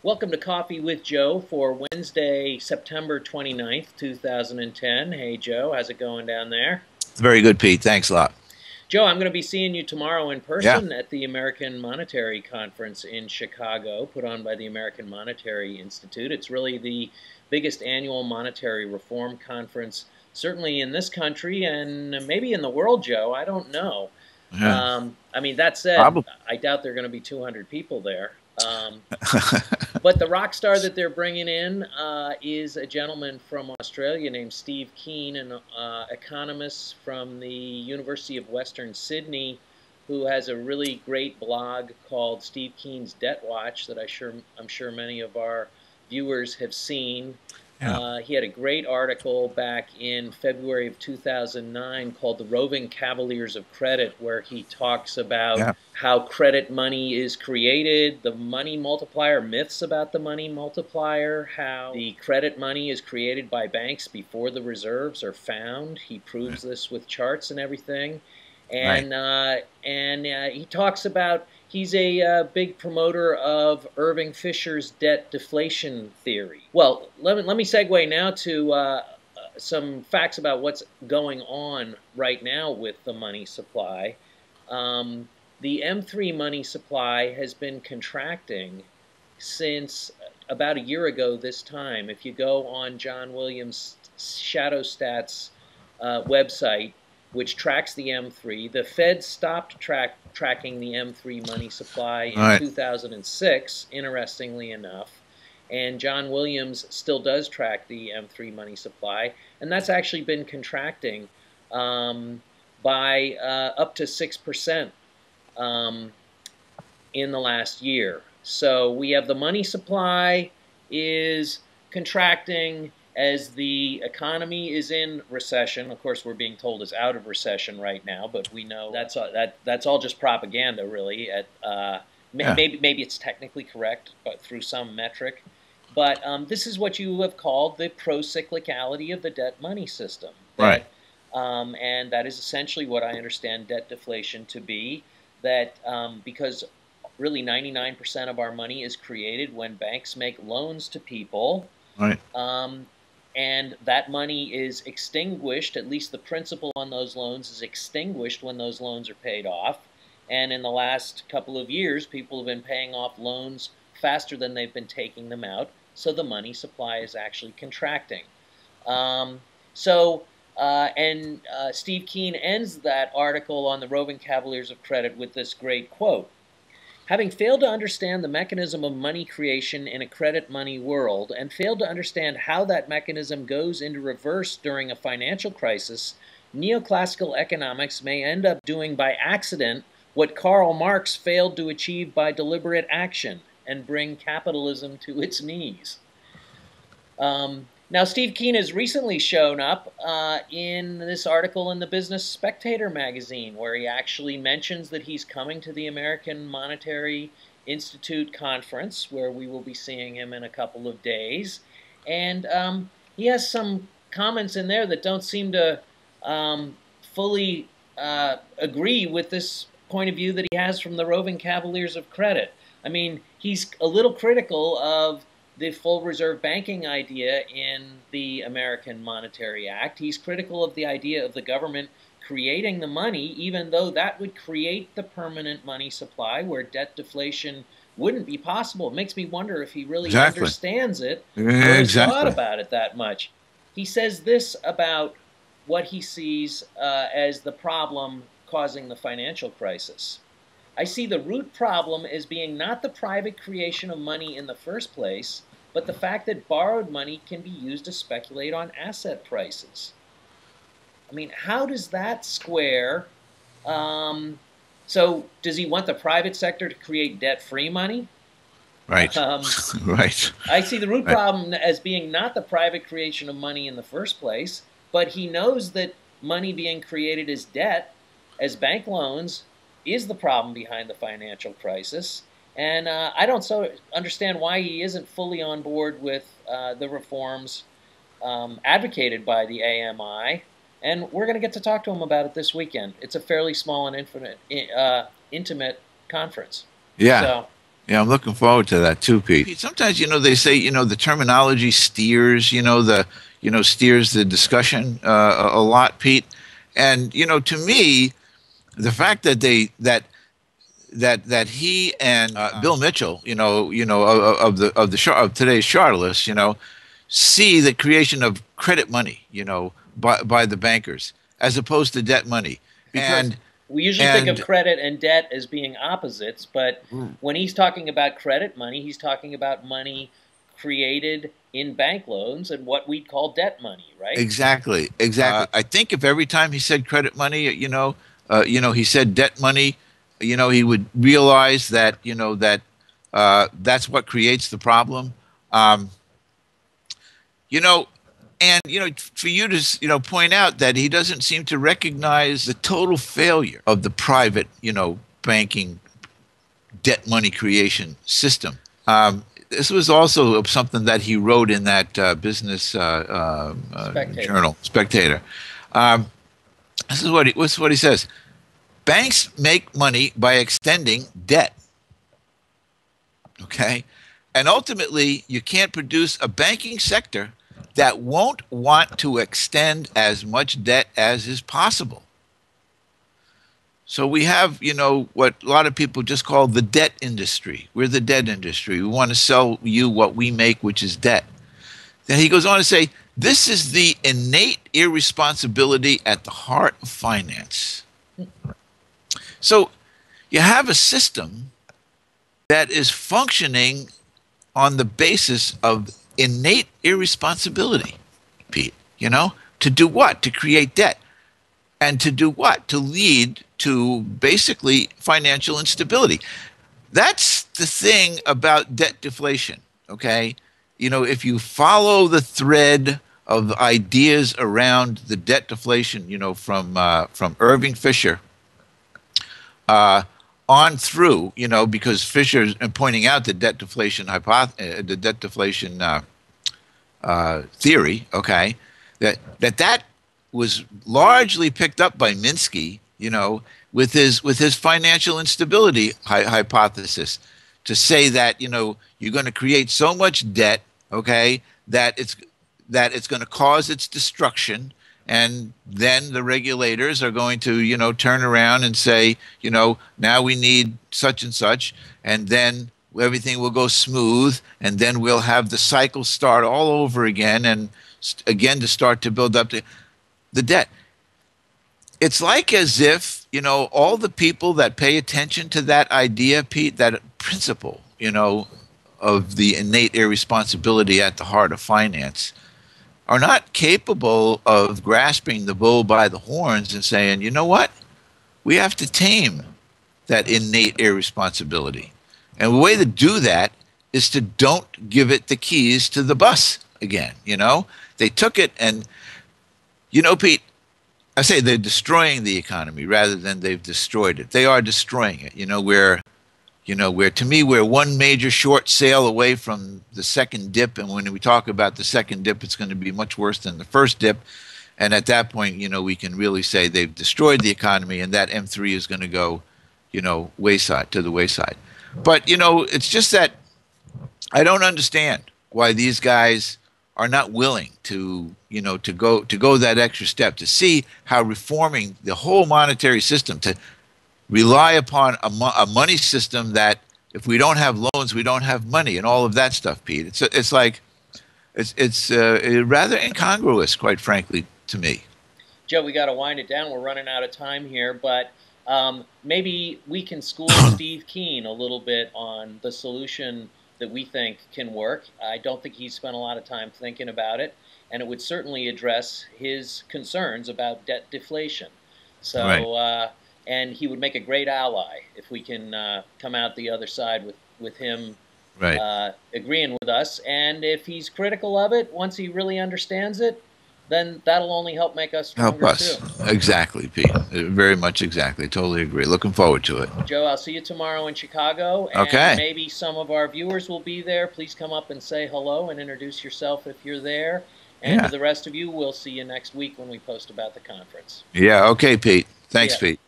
Welcome to Coffee with Joe for Wednesday, September 29th, 2010. Hey, Joe, how's it going down there? Very good, Pete. Thanks a lot. Joe, I'm going to be seeing you tomorrow in Yeah. person at the American Monetary Conference in Chicago, put on by the American Monetary Institute. It's really the biggest annual monetary reform conference, certainly in this country and maybe in the world, Joe. I don't know. Yeah. I mean, that said, Probably. I doubt there are going to be 200 people there. But the rock star that they're bringing in is a gentleman from Australia named Steve Keen, an economist from the University of Western Sydney, who has a really great blog called Steve Keen's Debt Watch that I'm sure many of our viewers have seen. Yeah. He had a great article back in February of 2009 called The Roving Cavaliers of Credit, where he talks about Yeah. how credit money is created, the money multiplier, myths about the money multiplier, how the credit money is created by banks before the reserves are found. He proves this with charts and everything. Right. And he talks about he's a big promoter of Irving Fisher's debt deflation theory. Well, let me segue now to some facts about what's going on right now with the money supply. The M3 money supply has been contracting since about a year ago this time. If you go on John Williams' Shadow Stats website, which tracks the M3. The Fed stopped tracking the M3 money supply in Right. 2006, interestingly enough. And John Williams still does track the M3 money supply. And that's actually been contracting by up to 6% in the last year. So we have the money supply is contracting as the economy is in recession. Of course, we're being told it's out of recession right now, but we know that's all just propaganda, really. Yeah. Maybe it's technically correct, but through some metric. But this is what you have called the pro-cyclicality of the debt money system. Right. And that is essentially what I understand debt deflation to be. That because really 99% of our money is created when banks make loans to people. Right. And that money is extinguished, at least the principal on those loans is extinguished when those loans are paid off. And in the last couple of years, people have been paying off loans faster than they've been taking them out, so the money supply is actually contracting. Steve Keen ends that article on the Roving Cavaliers of Credit with this great quote. Having failed to understand the mechanism of money creation in a credit money world and failed to understand how that mechanism goes into reverse during a financial crisis, neoclassical economics may end up doing by accident what Karl Marx failed to achieve by deliberate action and bring capitalism to its knees. Now, Steve Keen has recently shown up in this article in the Business Spectator magazine, where he actually mentions that he's coming to the American Monetary Institute conference, where we will be seeing him in a couple of days. And he has some comments in there that don't seem to fully agree with this point of view that he has from the Roving Cavaliers of Credit. I mean, he's a little critical of the full reserve banking idea in the American Monetary Act. He's critical of the idea of the government creating the money, even though that would create the permanent money supply where debt deflation wouldn't be possible. It makes me wonder if he really Exactly. understands it or Yeah, has thought exactly. about it that much. He says this about what he sees as the problem causing the financial crisis. I see the root problem as being not the private creation of money in the first place, but the fact that borrowed money can be used to speculate on asset prices. I mean, how does that square? So does he want the private sector to create debt-free money? Right. Right. I see the root Right. problem as being not the private creation of money in the first place, but he knows that money being created as debt, as bank loans, is the problem behind the financial crisis. And I don't so understand why he isn't fully on board with the reforms advocated by the AMI. And we're going to get to talk to him about it this weekend. It's a fairly small and intimate conference. Yeah. So Yeah, I'm looking forward to that too, Pete. Sometimes, they say, the terminology steers, steers the discussion a lot, Pete. And, to me, the fact that that he and Bill Mitchell, of today's chartalists, see the creation of credit money, by the bankers as opposed to debt money. Because we usually think of credit and debt as being opposites, but when he's talking about credit money, he's talking about money created in bank loans and what we'd call debt money, right? Exactly. I think if every time he said credit money, he said debt money, he would realize that, that's what creates the problem. Um, you know, and for you to point out that he doesn't seem to recognize the total failure of the private banking debt money creation system. This was also something that he wrote in that business journal, Spectator. This is what he says: banks make money by extending debt. Okay, and ultimately, you can't produce a banking sector that won't want to extend as much debt as is possible. So we have, what a lot of people just call the debt industry. We're the debt industry. We want to sell you what we make, which is debt. Then he goes on to say, this is the innate irresponsibility at the heart of finance. So you have a system that is functioning on the basis of innate irresponsibility, Pete, to do what? To create debt. And to do what? To lead to basically financial instability. That's the thing about debt deflation, okay? If you follow the thread of ideas around the debt deflation, from Irving Fisher on through, because Fisher is pointing out the debt deflation theory, okay, that was largely picked up by Minsky, with his financial instability hypothesis, to say that you're going to create so much debt, okay, that it's going to cause its destruction, and then the regulators are going to turn around and say now we need such and such, and then everything will go smooth, and then we'll have the cycle start all over again, and again to start to build up the debt. It's like as if, all the people that pay attention to that idea, Pete, that principle, of the innate irresponsibility at the heart of finance, are not capable of grasping the bull by the horns and saying, you know what? We have to tame that innate irresponsibility. And the way to do that is to don't give it the keys to the bus again. They took it and, Pete, I say they're destroying the economy rather than they've destroyed it. They are destroying it. Where to me, we're one major short sale away from the second dip. And when we talk about the second dip, it's going to be much worse than the first dip. And at that point, we can really say they've destroyed the economy, and that M3 is going to go, to the wayside. But, it's just that I don't understand why these guys are not willing to, to go that extra step, to see how reforming the whole monetary system, to rely upon a money system that if we don't have loans, we don't have money, and all of that stuff, Pete. It's rather incongruous, quite frankly, to me. Joe, we got to wind it down. We're running out of time here, but maybe we can school Steve Keen a little bit on the solution that we think can work. I don't think he's spent a lot of time thinking about it, and it would certainly address his concerns about debt deflation. So, right. And he would make a great ally if we can come out the other side with him right. Agreeing with us. And if he's critical of it, once he really understands it, then that'll only help make us stronger, help us. Too. Exactly, Pete. Very much exactly. Totally agree. Looking forward to it. Joe, I'll see you tomorrow in Chicago. And okay. Maybe some of our viewers will be there. Please come up and say hello and introduce yourself if you're there. And to the rest of you, we'll see you next week when we post about the conference. Yeah. Okay, Pete. Thanks, Pete.